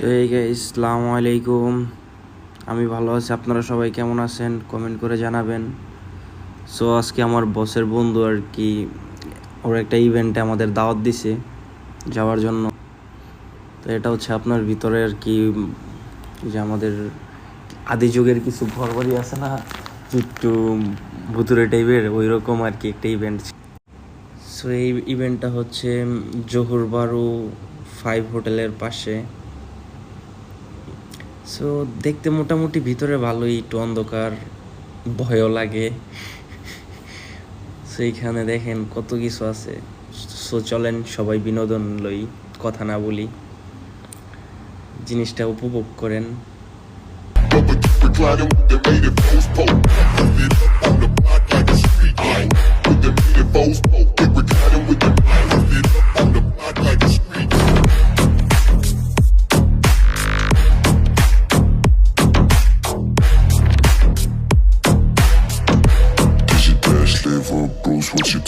So এই guys আসসালামু আলাইকুম। আমি ভালো আছি, আপনারা সবাই কেমন আছেন কমেন্ট করে জানাবেন। সো আজকে আমার বসের বন্ধু আর কি ওর একটা ইভেন্টে আমাদের দাওয়াত দিছে যাওয়ার জন্য। তো এটা হচ্ছে আপনার ভিতরে আর কি যে আমাদের আদি যুগের কিছু ঘরবাড়ি আছে না, একটু ভুতুরে টাইপের, ওই রকম আর কি একটা ইভেন্ট। সো এই ইভেন্টটা হচ্ছে জহুর বারু 5 হোটেলের পাশে। সো দেখতে মোটামুটি ভিতরে ভালোই, একটু অন্ধকার, ভয়ও লাগে। সো এইখানে দেখেন কত কিছু আছে। সো চলেন সবাই বিনোদন লই, কথা না বলি, জিনিসটা উপভোগ করেন। Bruce, what you